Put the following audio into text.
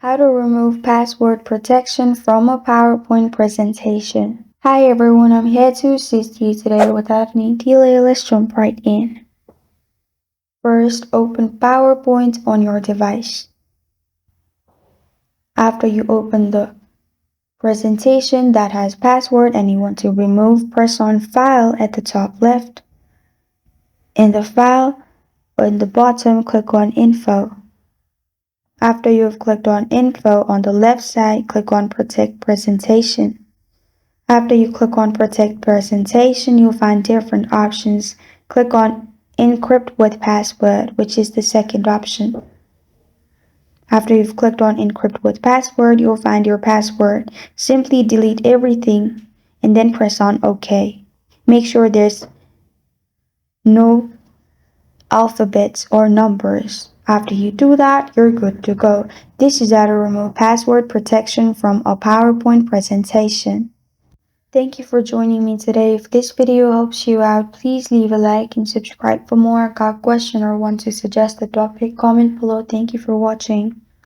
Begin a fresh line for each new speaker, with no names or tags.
How to remove password protection from a PowerPoint presentation. Hi everyone, I'm here to assist you today. Without any delay, let's jump right in. First, open PowerPoint on your device. After you open the presentation that has password and you want to remove, press on File at the top left. In the file, in the bottom, click on Info. After you have clicked on Info, on the left side, click on Protect Presentation. After you click on Protect Presentation, you'll find different options. Click on Encrypt with Password, which is the second option. After you've clicked on Encrypt with Password, you'll find your password. Simply delete everything and then press on OK. Make sure there's no alphabets or numbers. After you do that, you're good to go. This is how to remove password protection from a PowerPoint presentation. Thank you for joining me today. If this video helps you out, please leave a like and subscribe for more. Got a question or want to suggest a topic? Comment below. Thank you for watching.